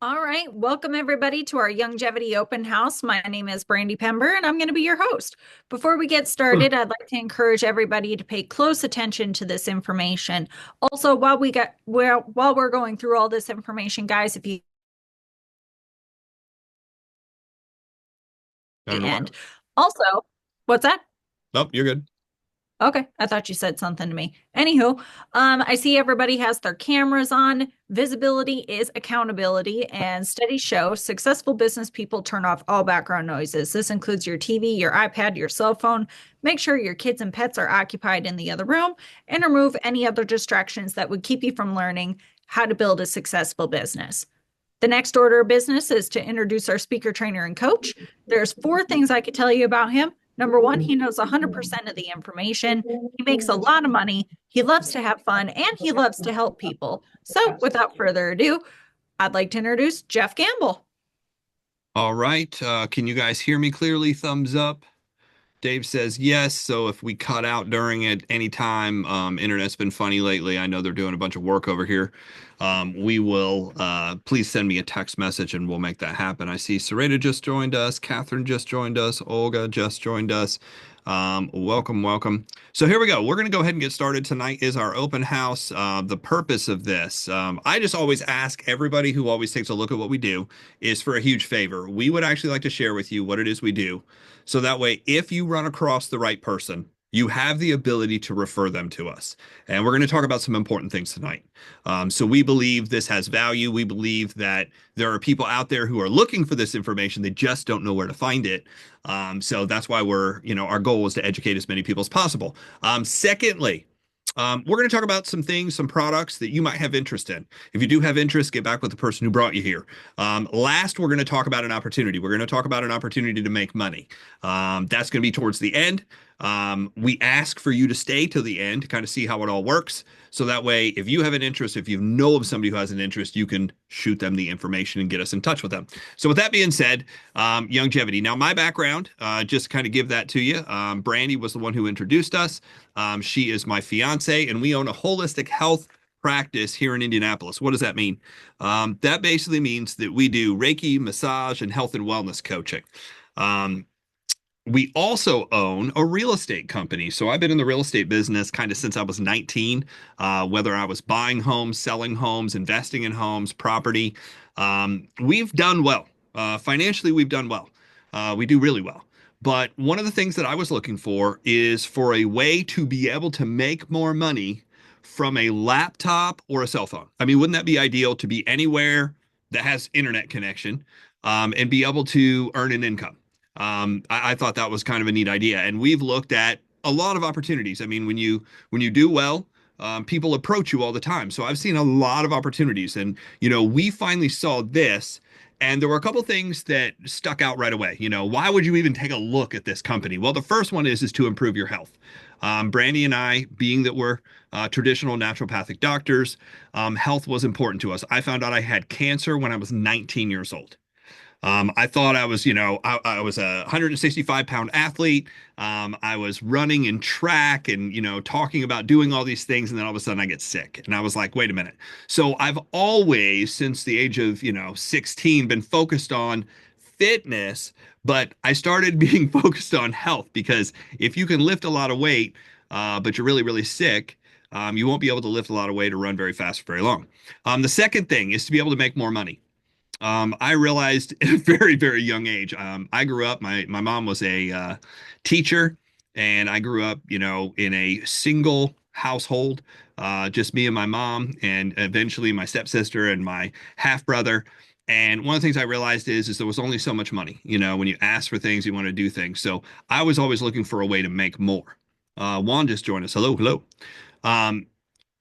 All right, welcome everybody to our Youngevity open house. My name is Brandy Pember and I'm going to be your host. Before we get started, I'd like to encourage everybody to pay close attention to this information. Also, while we're going through all this information, guys, if you I don't the know why. end. Also, what's that? Nope, you're good. Okay, I thought you said something to me. Anywho, I see everybody has their cameras on. Visibility is accountability, and studies show successful business people turn off all background noises. This includes your TV, your iPad, your cell phone. Make sure your kids and pets are occupied in the other room, and remove any other distractions that would keep you from learning how to build a successful business. The next order of business is to introduce our speaker, trainer, and coach. There's four things I could tell you about him. Number one, he knows 100% of the information. He makes a lot of money. He loves to have fun and he loves to help people. So, without further ado, I'd like to introduce Jeff Gamble. All right. Can you guys hear me clearly? Thumbs up. Dave says yes. So if we cut out during it anytime, internet's been funny lately. I know they're doing a bunch of work over here. We will please send me a text message and we'll make that happen. I see Serena just joined us, Catherine just joined us, Olga just joined us. Welcome, welcome. So here we go. We're going to go ahead and get started. Tonight is our open house. The purpose of this, I just always ask everybody who always takes a look at what we do is for a huge favor. We would actually like to share with you what it is we do. So that way, if you run across the right person, you have the ability to refer them to us. And we're going to talk about some important things tonight. So we believe this has value. We believe that there are people out there who are looking for this information. They just don't know where to find it. So that's why our goal is to educate as many people as possible. Secondly, we're going to talk about some things, some products that you might have interest in. If you do have interest, get back with the person who brought you here. Last, we're going to talk about an opportunity. We're going to talk about an opportunity to make money. That's going to be towards the end. We ask for you to stay till the end to kind of see how it all works. So that way, if you have an interest, if you know of somebody who has an interest, you can shoot them the information and get us in touch with them. So with that being said, Youngevity. Now, my background, just kind of give that to you. Brandy was the one who introduced us. She is my fiance, and we own a holistic health practice here in Indianapolis. What does that mean? That basically means that we do Reiki, massage, and health and wellness coaching. Um, we also own a real estate company. So I've been in the real estate business kind of since I was 19, whether I was buying homes, selling homes, investing in homes, property. We've done well. Financially, we've done well. We do really well. But one of the things that I was looking for is for a way to be able to make more money from a laptop or a cell phone. I mean, wouldn't that be ideal to be anywhere that has internet connection, and be able to earn an income? I thought that was kind of a neat idea, and we've looked at a lot of opportunities. I mean, when you do well, people approach you all the time. So I've seen a lot of opportunities, and we finally saw this, and there were a couple things that stuck out right away. Why would you even take a look at this company? Well, the first one is to improve your health. Brandy and I, being that we're traditional naturopathic doctors, health was important to us. I found out I had cancer when I was 19 years old. I thought I was, I was a 165-pound athlete. I was running in track and, talking about doing all these things. And then all of a sudden I get sick. And I was like, wait a minute. So I've always, since the age of, 16, been focused on fitness, but I started being focused on health because if you can lift a lot of weight, but you're really, really sick, you won't be able to lift a lot of weight or run very fast for very long. The second thing is to be able to make more money. I realized at a very, very young age. I grew up, my mom was a teacher, and I grew up, in a single household, just me and my mom, and eventually my stepsister and my half brother. And one of the things I realized is there was only so much money. When you ask for things, you want to do things. So I was always looking for a way to make more. Juan just joined us. Hello, hello. Um,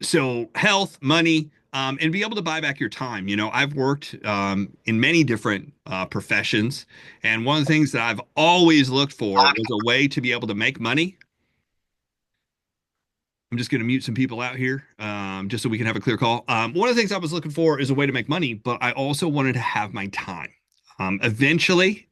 so health, money, and be able to buy back your time. I've worked in many different professions, and one of the things that I've always looked for was a way to be able to make money. I'm just going to mute some people out here, just so we can have a clear call. One of the things I was looking for is a way to make money, but I also wanted to have my time. Eventually,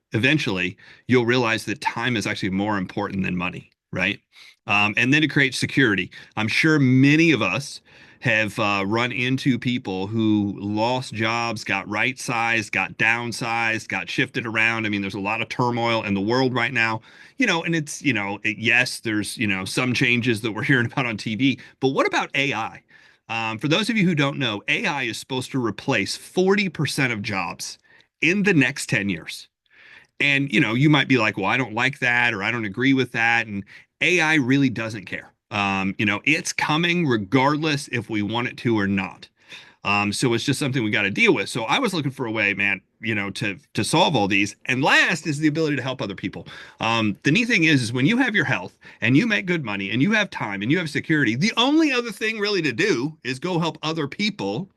you'll realize that time is actually more important than money, right? And then to create security. I'm sure many of us have run into people who lost jobs, got right sized, got downsized, got shifted around. I mean, there's a lot of turmoil in the world right now, and it's, yes, there's, some changes that we're hearing about on TV, but what about AI? For those of you who don't know, AI is supposed to replace 40% of jobs in the next 10 years. And, you might be like, well, I don't like that, or I don't agree with that. And AI really doesn't care. It's coming regardless if we want it to or not. So it's just something we got to deal with. So I was looking for a way, man, to solve all these. And last is the ability to help other people. The neat thing is when you have your health and you make good money and you have time and you have security, the only other thing really to do is go help other people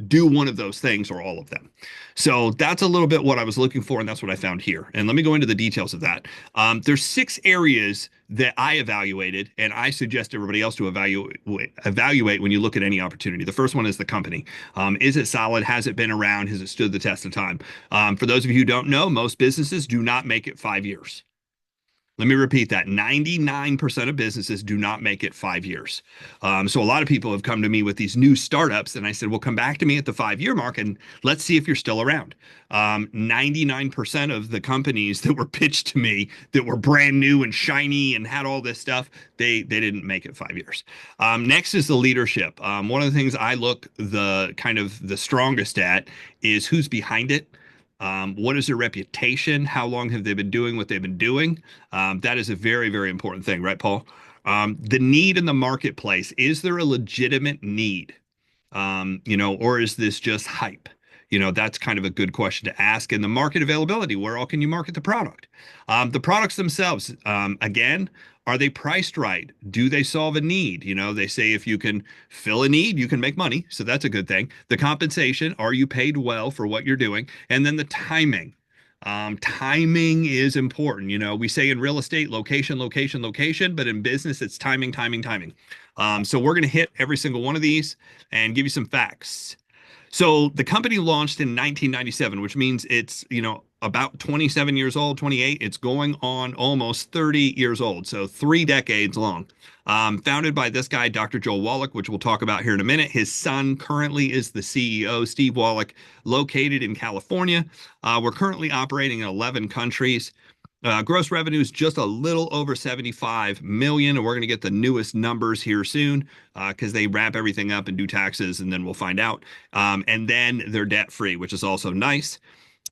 do one of those things or all of them. So that's a little bit what I was looking for, and that's what I found here. And let me go into the details of that. There's 6 areas that I evaluated, and I suggest everybody else to evaluate when you look at any opportunity. The first one is the company. Is it solid? Has it been around? Has it stood the test of time? For those of you who don't know, most businesses do not make it 5 years. Let me repeat that. 99% of businesses do not make it 5 years. So a lot of people have come to me with these new startups, and I said, well, come back to me at the 5 year mark and let's see if you're still around. 99% of the companies that were pitched to me that were brand new and shiny and had all this stuff, they didn't make it 5 years. Next is the leadership. One of the things I look the kind of the strongest at is who's behind it. What is their reputation? How long have they been doing what they've been doing? That is a very, very important thing, right, Paul? The need in the marketplace. Is there a legitimate need? Or is this just hype? That's kind of a good question to ask. And the market availability, where all can you market the product? The products themselves, again, are they priced right? Do they solve a need? They say if you can fill a need, you can make money. So that's a good thing. The compensation, are you paid well for what you're doing? And then the timing. Timing is important. We say in real estate, location, location, location, but in business, it's timing, timing, timing. So we're going to hit every single one of these and give you some facts. So the company launched in 1997, which means it's, about 27 years old, 28. It's going on almost 30 years old. So 3 decades long. Founded by this guy, Dr. Joel Wallach, which we'll talk about here in a minute. His son currently is the CEO, Steve Wallach, located in California. We're currently operating in 11 countries. Gross revenue is just a little over 75 million, and we're going to get the newest numbers here soon because they wrap everything up and do taxes, and then we'll find out. And then they're debt free, which is also nice.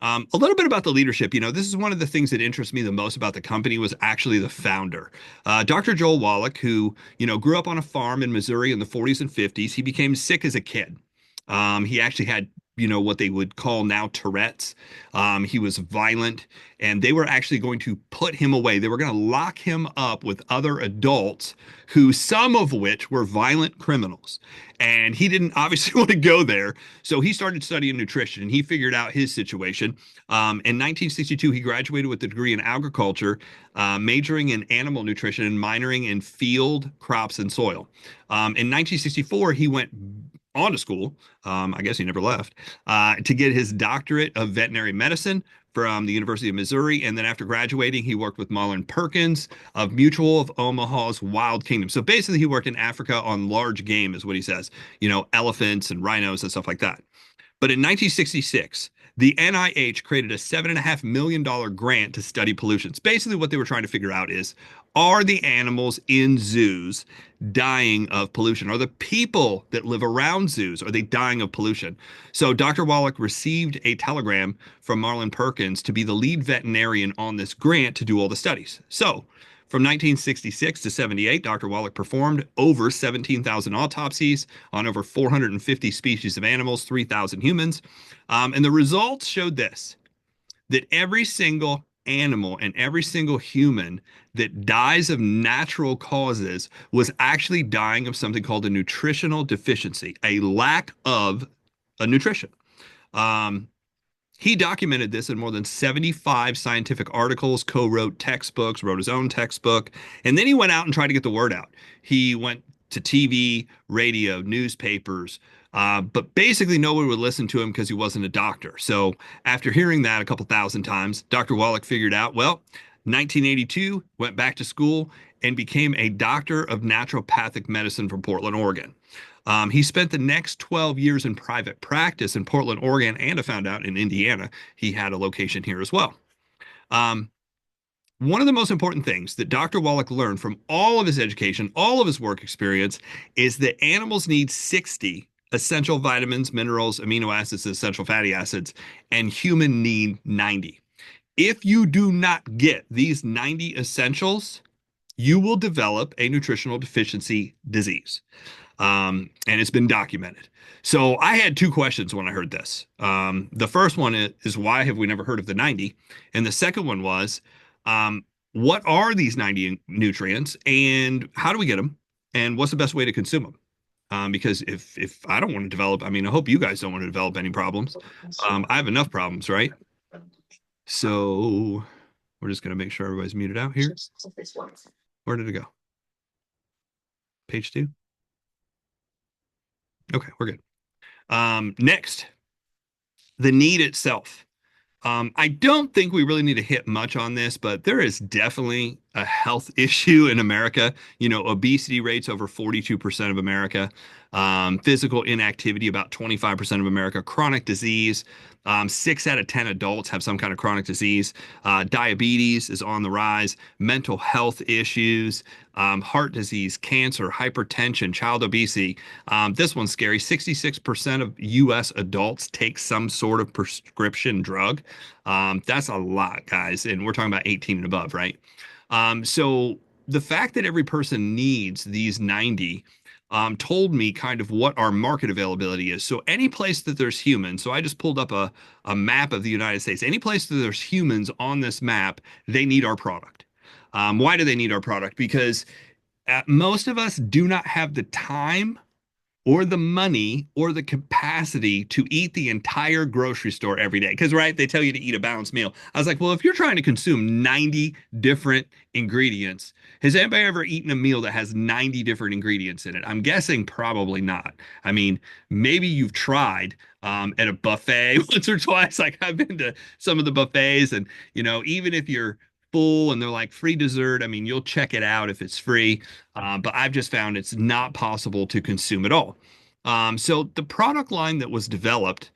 A little bit about the leadership. This is one of the things that interests me the most about the company was actually the founder, Dr. Joel Wallach, who grew up on a farm in Missouri in the 40s and 50s. He became sick as a kid. He actually had what they would call now Tourette's. He was violent, and they were actually going to put him away. They were going to lock him up with other adults who, some of which were violent criminals. And he didn't obviously want to go there. So he started studying nutrition and he figured out his situation. In 1962, he graduated with a degree in agriculture, majoring in animal nutrition and minoring in field, crops, and soil. In 1964, he went on to school. I guess he never left, to get his doctorate of veterinary medicine from the University of Missouri. And then after graduating, he worked with Marlin Perkins of Mutual of Omaha's Wild Kingdom. So basically, he worked in Africa on large game, is what he says, elephants and rhinos and stuff like that. But in 1966, the NIH created a $7.5 million grant to study pollutions. Basically, what they were trying to figure out is, are the animals in zoos dying of pollution? Are the people that live around zoos, are they dying of pollution? So Dr. Wallach received a telegram from Marlin Perkins to be the lead veterinarian on this grant to do all the studies. So from 1966 to 78, Dr. Wallach performed over 17,000 autopsies on over 450 species of animals, 3,000 humans. And the results showed this, that every single animal and every single human that dies of natural causes was actually dying of something called a nutritional deficiency, a lack of a nutrition. Um, he documented this in more than 75 scientific articles, co-wrote textbooks, wrote his own textbook, and then he went out and tried to get the word out. He went to TV, radio, newspapers, but basically nobody would listen to him because he wasn't a doctor. So after hearing that a couple thousand times, Dr. Wallach figured out, well, 1982, went back to school and became a doctor of naturopathic medicine from Portland, Oregon. He spent the next 12 years in private practice in Portland, Oregon, and I found out in Indiana he had a location here as well. Um, One of the most important things that Dr. Wallach learned from all of his education, all of his work experience, is that animals need 60 essential vitamins, minerals, amino acids, essential fatty acids, and human need 90. If you do not get these 90 essentials, you will develop a nutritional deficiency disease. And it's been documented. So I had two questions when I heard this. The first one is why have we never heard of the 90? And the second one was, um, what are these 90 nutrients and how do we get them? And what's the best way to consume them? Because if I don't want to develop, I mean, I hope you guys don't want to develop any problems. I have enough problems, right? So we're just going to make sure everybody's muted out here. Where did it go? Page two? Okay, we're good. Next, the need itself. I don't think we really need to hit much on this, but there is definitely a health issue in America. You know, obesity rates over 42% of America, physical inactivity about 25% of America, chronic disease. 6 out of 10 adults have some kind of chronic disease. Diabetes is on the rise, mental health issues, heart disease, cancer, hypertension, child obesity. This one's scary. 66% of US adults take some sort of prescription drug. That's a lot, guys. And we're talking about 18 and above, right? So the fact that every person needs these 90 told me kind of what our market availability is. So any place that there's humans, so I just pulled up a map of the United States. Any place that there's humans on this map, they need our product. Why do they need our product? Because most of us do not have the time or the money or the capacity to eat the entire grocery store every day. Because, right, they tell you to eat a balanced meal. I was like, well, if you're trying to consume 90 different ingredients, has anybody ever eaten a meal that has 90 different ingredients in it? I'm guessing probably not. I mean, maybe you've tried at a buffet once or twice. Like I've been to some of the buffets, and, you know, even if you're full and they're like free dessert, I mean, you'll check it out if it's free. But I've just found it's not possible to consume at all. So the product line that was developed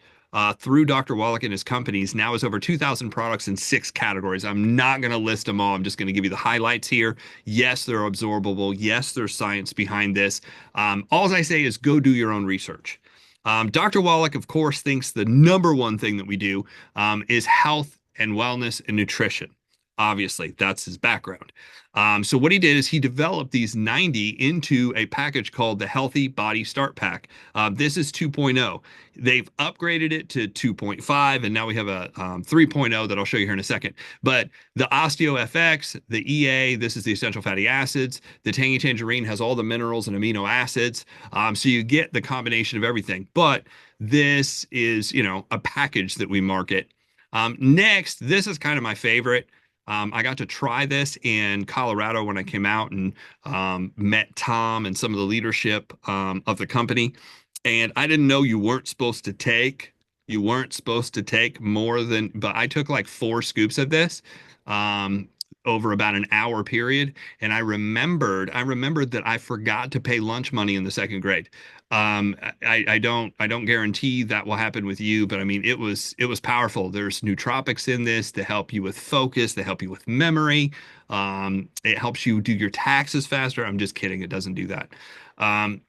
through Dr. Wallach and his companies now is over 2,000 products in 6 categories. I'm not going to list them all. I'm just going to give you the highlights here. Yes, they're absorbable. Yes, there's science behind this. All I say is go do your own research. Dr. Wallach, of course, thinks the number one thing that we do is health and wellness and nutrition. Obviously, that's his background. So what he did is he developed these 90 into a package called the Healthy Body Start Pack. This is 2.0. They've upgraded it to 2.5, and now we have a 3.0 that I'll show you here in a second. But the Osteo FX, the EA, this is the essential fatty acids. The Tangy Tangerine has all the minerals and amino acids. So you get the combination of everything. But this is, you know, a package that we market. Next, this is kind of my favorite. I got to try this in Colorado when I came out and met Tom and some of the leadership of the company. And I didn't know you weren't supposed to take more than, but I took like 4 scoops of this um, over about an hour period. And I remembered that I forgot to pay lunch money in the second grade. I don't guarantee that will happen with you, but I mean, it was powerful. There's nootropics in this to help you with focus, to help you with memory. It helps you do your taxes faster. I'm just kidding. It doesn't do that. Um,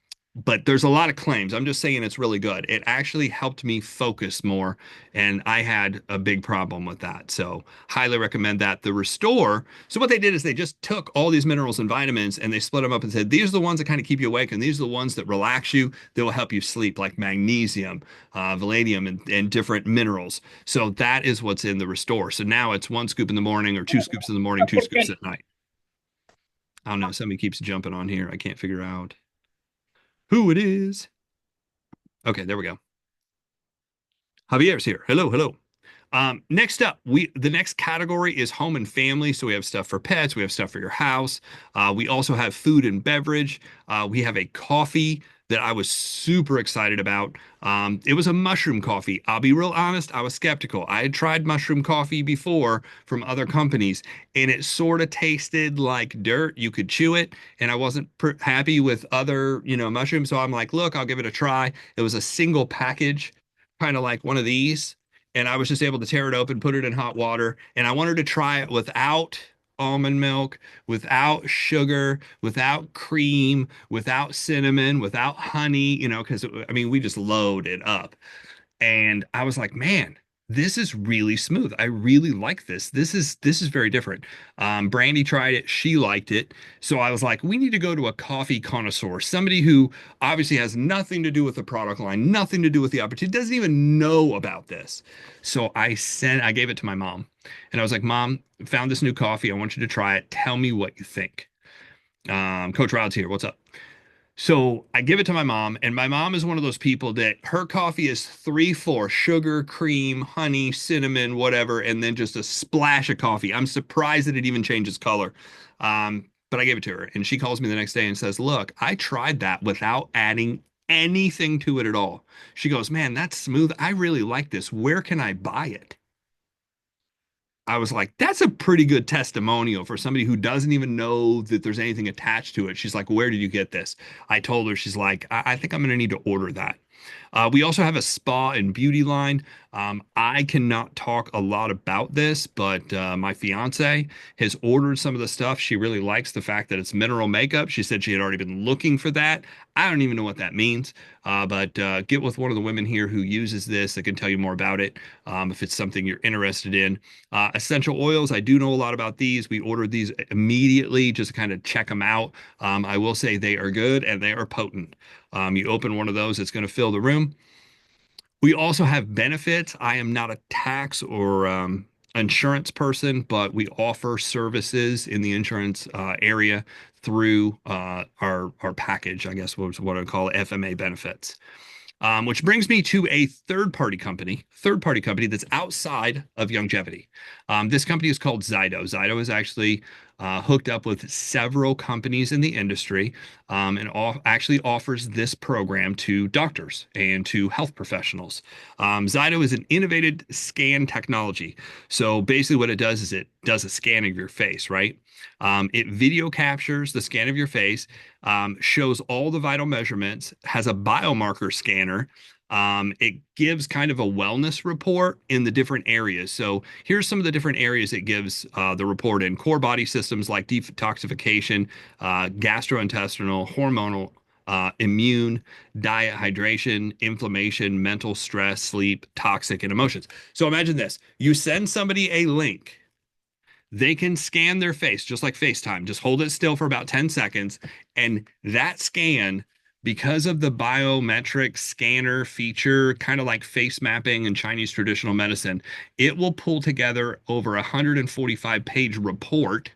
but there's a lot of claims. I'm just saying it's really good. It actually helped me focus more, and I had a big problem with that. So highly recommend that. The Restore. So what they did is they just took all these minerals and vitamins and they split them up and said, these are the ones that kind of keep you awake, and these are the ones that relax you, that will help you sleep, like magnesium, vanadium, and different minerals. So that is what's in the Restore. So now it's 1 scoop in the morning or 2 scoops in the morning, 2 scoops at night. I don't know. Somebody keeps jumping on here. I can't figure out who it is. Okay, there we go. Javier's here. Hello, hello. Next up, the next category is home and family. So we have stuff for pets, we have stuff for your house. We also have food and beverage. We have a coffee that I was super excited about. It was a mushroom coffee. I'll be real honest, I was skeptical. I had tried mushroom coffee before from other companies, and it sort of tasted like dirt. You could chew it, and I wasn't happy with other, mushrooms. So I'm like, look, I'll give it a try. It was a single package, kind of like one of these. And I was just able to tear it open, put it in hot water, and I wanted to try it without almond milk, without sugar, without cream, without cinnamon, without honey, because I mean, we just load it up. And I was like, man, this is really smooth. I really like this. This is very different. Brandy tried it. She liked it. So I was like, we need to go to a coffee connoisseur, somebody who obviously has nothing to do with the product line, nothing to do with the opportunity, doesn't even know about this. So I gave it to my mom, and I was like, Mom, found this new coffee. I want you to try it. Tell me what you think. Coach Rod's here. What's up? So I give it to my mom, and my mom is one of those people that her coffee is 3/4 sugar, cream, honey, cinnamon, whatever, and then just a splash of coffee. I'm surprised that it even changes color. But I gave it to her, and she calls me the next day and says, look, I tried that without adding anything to it at all. She goes, man, that's smooth. I really like this. Where can I buy it? I was like, that's a pretty good testimonial for somebody who doesn't even know that there's anything attached to it. She's like, where did you get this? I told her, she's like, I think I'm going to need to order that. We also have a spa and beauty line. I cannot talk a lot about this, but my fiance has ordered some of the stuff. She really likes the fact that it's mineral makeup. She said she had already been looking for that. I don't even know what that means, but get with one of the women here who uses this that can tell you more about it if it's something you're interested in. Essential oils, I do know a lot about these. We ordered these immediately just to kind of check them out. I will say they are good and they are potent. You open one of those, it's going to fill the room. We also have benefits. I am not a tax or insurance person, but we offer services in the insurance area through our package, I guess was what I call FMA benefits. Which brings me to a third party company that's outside of Youngevity. This company is called Zydo. Zydo is actually hooked up with several companies in the industry and actually offers this program to doctors and to health professionals. Zydo is an innovative scan technology. So basically, what it does is it does a scan of your face, right? It video captures the scan of your face, shows all the vital measurements, has a biomarker scanner. It gives kind of a wellness report in the different areas. So here's some of the different areas it gives the report in: core body systems like detoxification, gastrointestinal, hormonal, immune, diet, hydration, inflammation, mental stress, sleep, toxic, and emotions. So imagine this: you send somebody a link, they can scan their face just like FaceTime. Just hold it still for about 10 seconds. And that scan, because of the biometric scanner feature, kind of like face mapping in Chinese traditional medicine, it will pull together over a 145-page report,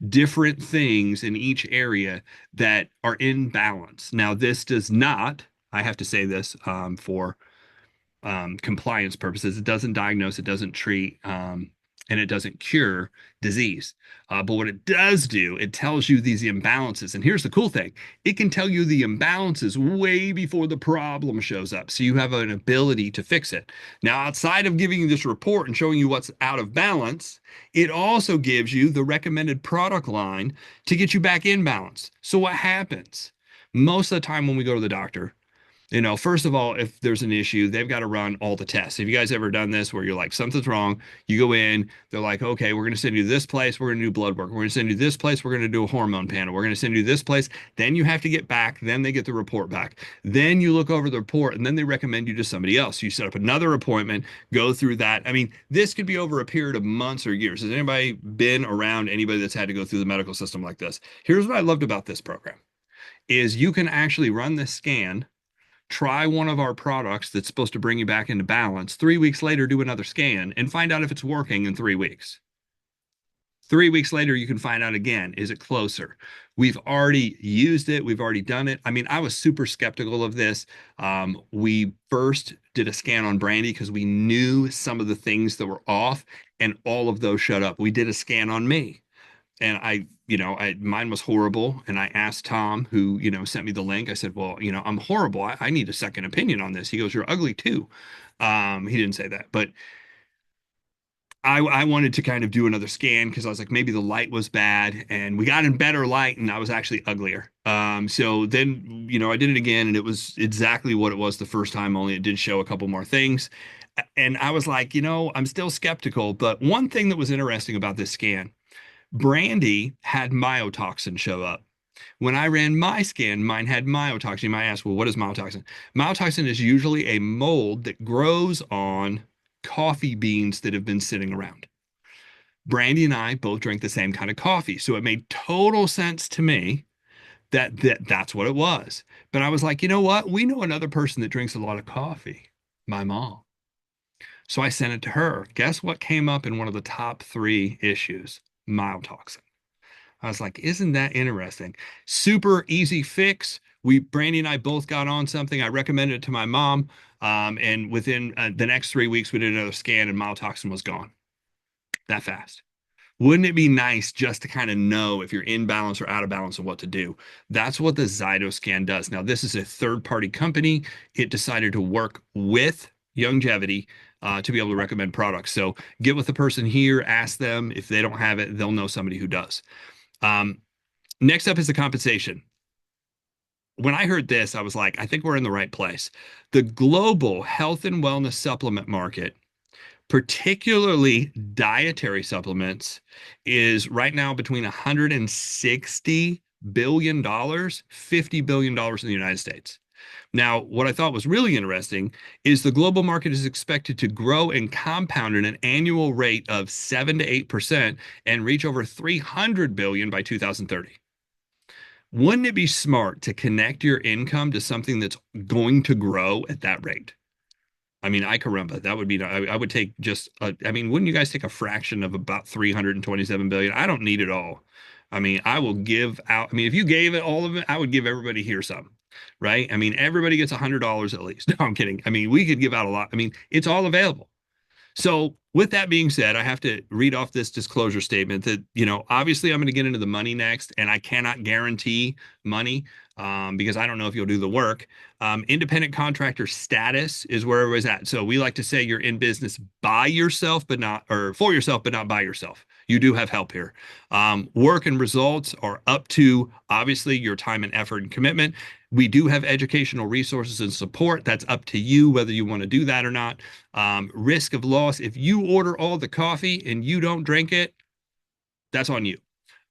different things in each area that are in balance. Now, this does not, I have to say this for compliance purposes. It doesn't diagnose, it doesn't treat, and it doesn't cure disease. But what it does do, it tells you these imbalances. And here's the cool thing: it can tell you the imbalances way before the problem shows up. So you have an ability to fix it. Now, outside of giving you this report and showing you what's out of balance, it also gives you the recommended product line to get you back in balance. So what happens? Most of the time when we go to the doctor, first of all, if there's an issue, they've got to run all the tests. Have you guys ever done this where you're like, something's wrong? You go in, they're like, okay, we're going to send you to this place. We're going to do blood work. We're going to send you to this place. We're going to do a hormone panel. We're going to send you to this place. Then you have to get back. Then they get the report back. Then you look over the report and then they recommend you to somebody else. You set up another appointment, go through that. I mean, this could be over a period of months or years. Has anybody been around anybody that's had to go through the medical system like this? Here's what I loved about this program is you can actually run this scan, try one of our products that's supposed to bring you back into balance. 3 weeks later, do another scan and find out if it's working in 3 weeks. 3 weeks later, you can find out again, is it closer? We've already used it. We've already done it. I mean, I was super skeptical of this. We first did a scan on Brandy because we knew some of the things that were off, and all of those shut up. We did a scan on me, and I mine was horrible. And I asked Tom, who, sent me the link. I said, well, I'm horrible. I need a second opinion on this. He goes, you're ugly too. He didn't say that, but I wanted to kind of do another scan because I was like, maybe the light was bad, and we got in better light, and I was actually uglier. So then, I did it again, and it was exactly what it was the first time, only it did show a couple more things. And I was like, I'm still skeptical. But one thing that was interesting about this scan, Brandy had myotoxin show up. When I ran my scan, mine had myotoxin. You might ask, well, what is myotoxin? Myotoxin is usually a mold that grows on coffee beans that have been sitting around. Brandy and I both drink the same kind of coffee, so it made total sense to me that's what it was. But I was like, you know what? We know another person that drinks a lot of coffee, my mom. So I sent it to her. Guess what came up in one of the top three issues? Myotoxin. I was like, isn't that interesting? Super easy fix. Brandy and I both got on something. I recommended it to my mom. And within the next 3 weeks, we did another scan and myotoxin was gone that fast. Wouldn't it be nice just to kind of know if you're in balance or out of balance and what to do? That's what the Zytoscan does. Now, this is a third-party company. It decided to work with Youngevity to be able to recommend products. So get with the person here, ask them. If they don't have it, they'll know somebody who does. Um, Next up is the compensation. When I heard this, I was like, I think we're in the right place. The global health and wellness supplement market, particularly dietary supplements, is right now between $160 billion, $50 billion in the United States. Now, what I thought was really interesting is the global market is expected to grow and compound at an annual rate of 7 to 8% and reach over 300 billion by 2030. Wouldn't it be smart to connect your income to something that's going to grow at that rate? I mean, I caramba, that would be, I would take I mean, wouldn't you guys take a fraction of about 327 billion? I don't need it all. I mean, I will give out. I mean, if you gave it all of it, I would give everybody here some, right? I mean, everybody gets $100 at least. No, I'm kidding. I mean, we could give out a lot. I mean, it's all available. So, with that being said, I have to read off this disclosure statement that, obviously I'm going to get into the money next, and I cannot guarantee money because I don't know if you'll do the work. Independent contractor status is where it was at. So, we like to say you're in business by yourself, but not, or for yourself, but not by yourself. You do have help here. Work and results are up to obviously your time and effort and commitment. We do have educational resources and support. That's up to you whether you want to do that or not. Risk of loss. If you order all the coffee and you don't drink it, that's on you.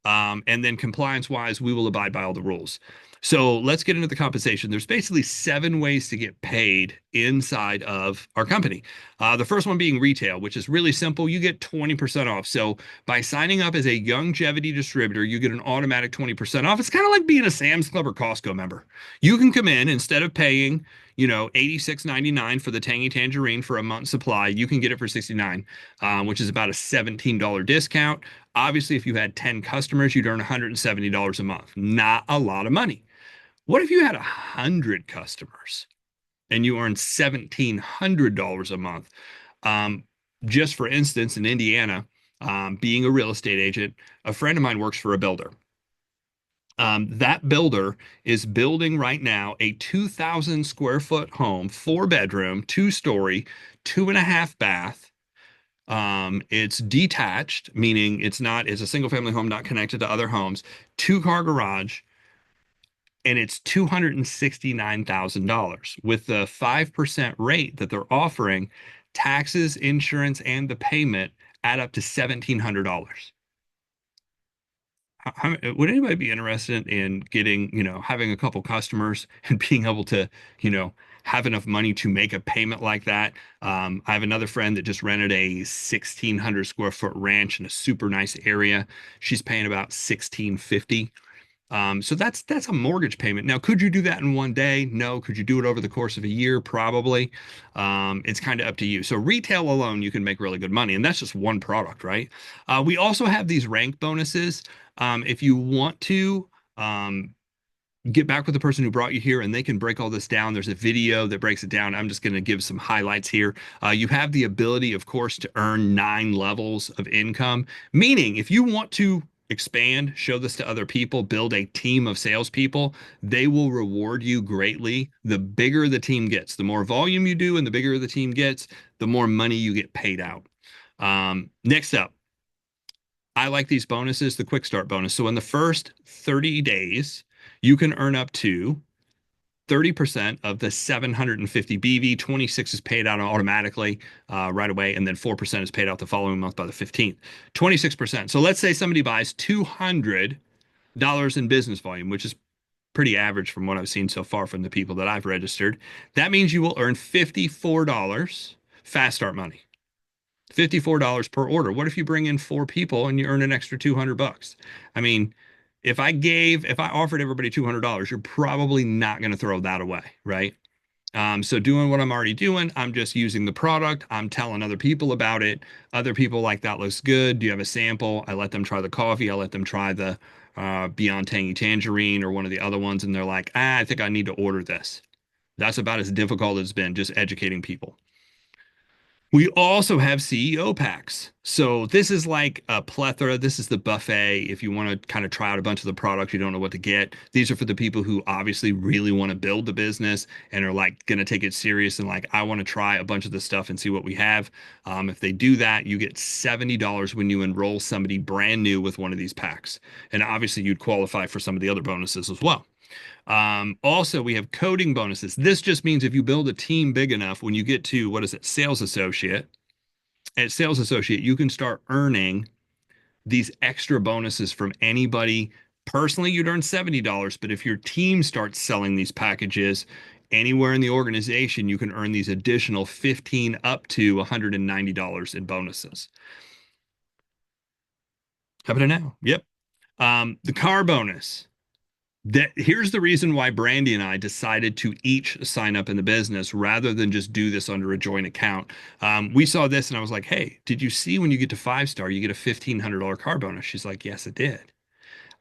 And then compliance wise, we will abide by all the rules. So let's get into the compensation. There's basically 7 ways to get paid inside of our company. The first one being retail, which is really simple. You get 20% off. So by signing up as a Youngevity distributor, you get an automatic 20% off. It's kind of like being a Sam's Club or Costco member. You can come in instead of paying, $86.99 for the tangy tangerine for a month's supply. You can get it for $69, which is about a $17 discount. Obviously, if you had 10 customers, you'd earn $170 a month. Not a lot of money. What if you had 100 customers and you earned $1,700 a month? Um, just for instance, in Indiana, being a real estate agent, a friend of mine works for a builder. That builder is building right now a 2,000 square foot home, 4 bedroom, 2 story, 2.5 bath. It's detached, meaning it's a single family home not connected to other homes, 2 car garage, and it's $269,000. With the 5% rate that they're offering, taxes, insurance, and the payment add up to $1,700. Would anybody be interested in getting, having a couple customers and being able to, you know, have enough money to make a payment like that? I have another friend that just rented a 1,600 square foot ranch in a super nice area. She's paying about 1,650. So that's a mortgage payment. Now, could you do that in one day? No. Could you do it over the course of a year? Probably. It's kind of up to you. So retail alone, you can make really good money, and that's just one product, right? We also have these rank bonuses. If you want to, get back with the person who brought you here and they can break all this down. There's a video that breaks it down. I'm just going to give some highlights here. You have the ability, of course, to earn 9 levels of income, meaning if you want to expand, show this to other people, build a team of salespeople. They will reward you greatly. The bigger the team gets, the more volume you do, and the bigger the team gets, the more money you get paid out. Next up, I like these bonuses, the quick start bonus. So in the first 30 days, you can earn up to 30% of the 750 BV. 26 is paid out automatically right away, and then 4% is paid out the following month by the 15th. 26%. So let's say somebody buys $200 in business volume, which is pretty average from what I've seen so far from the people that I've registered. That means you will earn $54 fast start money. $54 per order. What if you bring in four people and you earn an extra 200 bucks? I mean, if I offered everybody $200, you're probably not going to throw that away, right? So doing what I'm already doing, I'm just using the product. I'm telling other people about it. Other people like that looks good. Do you have a sample? I let them try the coffee. I let them try the Beyond Tangy Tangerine or one of the other ones, and they're like, I think I need to order this. That's about as difficult as it's been, just educating people. We also have CEO packs. So this is like a plethora. This is the buffet. If you want to kind of try out a bunch of the products, you don't know what to get. These are for the people who obviously really want to build the business and are like going to take it serious and like, I want to try a bunch of the stuff and see what we have. If they do that, you get $70 when you enroll somebody brand new with one of these packs. And obviously you'd qualify for some of the other bonuses as well. Also, we have coding bonuses. This just means if you build a team big enough, when you get to, what is it, sales associate, at sales associate, you can start earning these extra bonuses from anybody. Personally, you'd earn $70, but if your team starts selling these packages anywhere in the organization, you can earn these additional 15 up to $190 in bonuses. How about it now? Yep. The car bonus. That here's the reason why Brandy and I decided to each sign up in the business rather than just do this under a joint account. We saw this and I was like, hey, did you see when you get to 5 star, you get a $1,500 car bonus? She's like, yes, it did.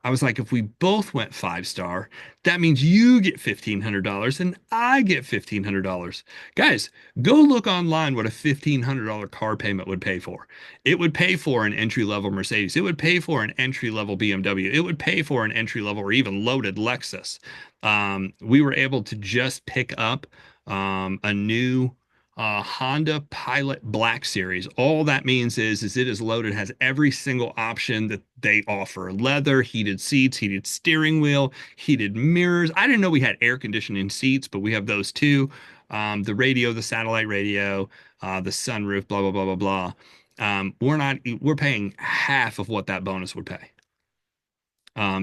I was like, if we both went 5 star, that means you get $1,500 and I get $1,500. Guys, go look online what a $1,500 car payment would pay for. It would pay for an entry level Mercedes. It would pay for an entry level BMW. It would pay for an entry level or even loaded Lexus. We were able to just pick up a new Honda Pilot Black Series. All that means is it is loaded, has every single option that they offer: leather, heated seats, heated steering wheel, heated mirrors. I didn't know we had air conditioning seats, but we have those too. The radio, the satellite radio, the sunroof, blah blah blah blah blah. We're paying half of what that bonus would pay.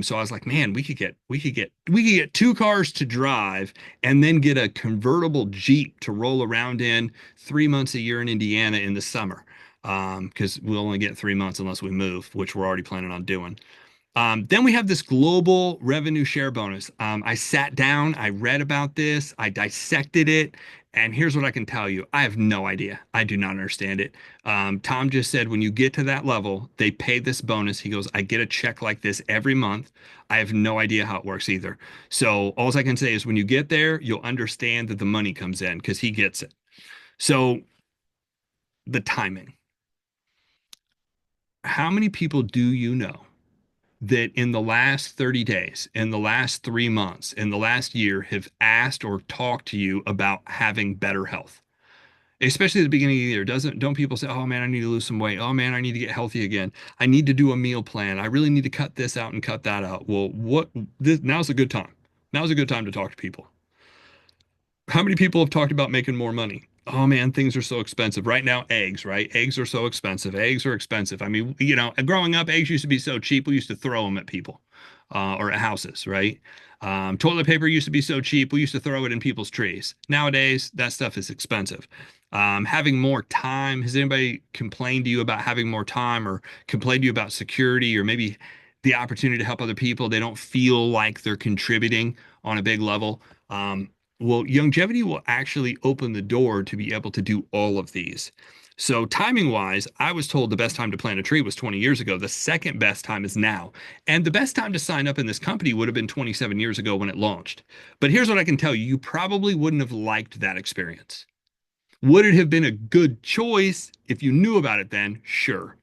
So I was like, man, we could get two cars to drive and then get a convertible Jeep to roll around in 3 months a year in Indiana in the summer. Because we'll only get 3 months unless we move, which we're already planning on doing. Then we have this global revenue share bonus. I sat down, I read about this, I dissected it, and here's what I can tell you. I have no idea. I do not understand it. Tom just said when you get to that level, they pay this bonus. He goes, I get a check like this every month. I have no idea how it works either. So all I can say is when you get there, you'll understand that the money comes in because he gets it. So the timing. How many people do you know that in the last 30 days, in the last 3 months, in the last year have asked or talked to you about having better health? Especially at the beginning of the year. Don't people say, oh man, I need to lose some weight. Oh man, I need to get healthy again. I need to do a meal plan. I really need to cut this out and cut that out. Well, now's a good time. Now's a good time to talk to people. How many people have talked about making more money? Oh man, things are so expensive. Right now, eggs, right? Eggs are so expensive. Eggs are expensive. I mean, growing up, eggs used to be so cheap, we used to throw them at people or at houses, right? Toilet paper used to be so cheap, we used to throw it in people's trees. Nowadays, that stuff is expensive. Having more time. Has anybody complained to you about having more time or complained to you about security or maybe the opportunity to help other people? They don't feel like they're contributing on a big level. Well, Youngevity will actually open the door to be able to do all of these. So timing wise, I was told the best time to plant a tree was 20 years ago. The second best time is now. And the best time to sign up in this company would have been 27 years ago when it launched. But here's what I can tell you. You probably wouldn't have liked that experience. Would it have been a good choice if you knew about it then? Sure.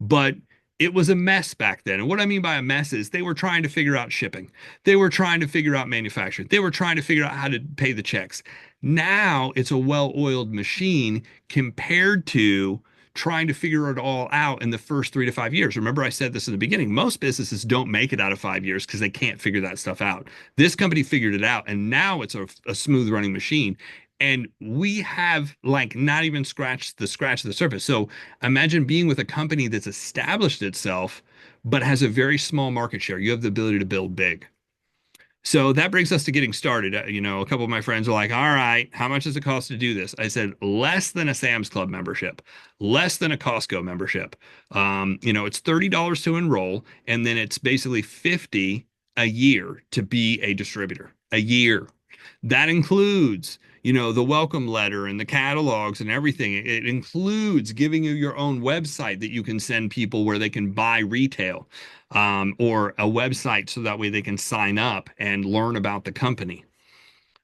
But It was a mess back then. And what I mean by a mess is they were trying to figure out shipping. They were trying to figure out manufacturing. They were trying to figure out how to pay the checks. Now it's a well-oiled machine compared to trying to figure it all out in the first 3 to 5 years. Remember, I said this in the beginning. Most businesses don't make it out of 5 years because they can't figure that stuff out. This company figured it out, and now it's a smooth running machine. And we have like not even scratched the surface. So imagine being with a company that's established itself, but has a very small market share. You have the ability to build big. So that brings us to getting started. A couple of my friends are like, all right, how much does it cost to do this? I said, less than a Sam's Club membership, less than a Costco membership. It's $30 to enroll, and then it's basically 50 a year to be a distributor. A year. That includes, the welcome letter and the catalogs and everything. It includes giving you your own website that you can send people where they can buy retail, or a website so that way they can sign up and learn about the company.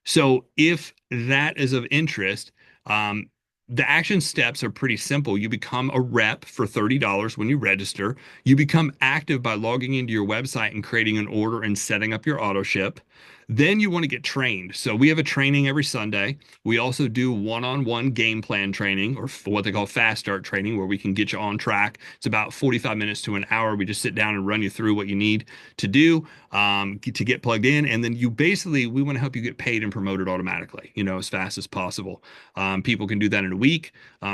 So if that is of interest, um, the action steps are pretty simple. You become a rep for $30 when you register. You become active by logging into your website and creating an order and setting up your auto ship. Then you want to get trained. So we have a training every Sunday. We also do one-on-one game plan training, or what they call fast start training, where we can get you on track. It's about 45 minutes to an hour. We just sit down and run you through what you need to do, to get plugged in. And then we want to help you get paid and promoted automatically, as fast as possible. People can do that in a week.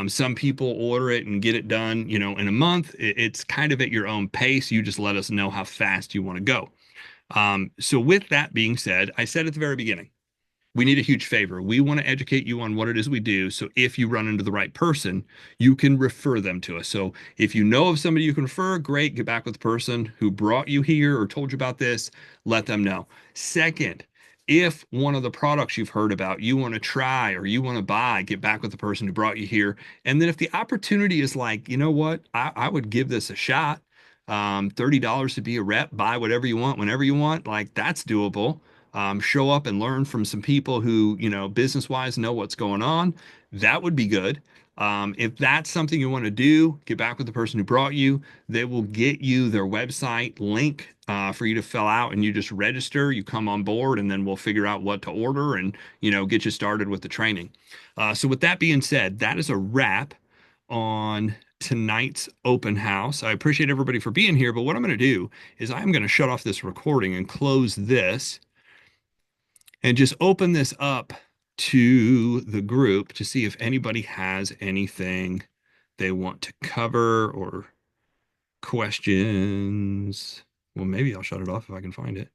Some people order it and get it done, in a month. It's kind of at your own pace. You just let us know how fast you want to go. So with that being said, I said at the very beginning, we need a huge favor. We want to educate you on what it is we do. So if you run into the right person, you can refer them to us. So if you know of somebody you can refer, great. Get back with the person who brought you here or told you about this. Let them know. Second, if one of the products you've heard about you want to try or you want to buy, get back with the person who brought you here. And then if the opportunity is like, you know what, I would give this a shot. $30 to be a rep, buy whatever you want, whenever you want, like that's doable. Show up and learn from some people who, business wise know what's going on. That would be good. If that's something you want to do, get back with the person who brought you. They will get you their website link, for you to fill out, and you just register. You come on board, and then we'll figure out what to order and, get you started with the training. So, with that being said, that is a wrap on tonight's open house. I appreciate everybody for being here, but what I'm going to do is I'm going to shut off this recording and close this and just open this up to the group to see if anybody has anything they want to cover or questions. Well, maybe I'll shut it off if I can find it.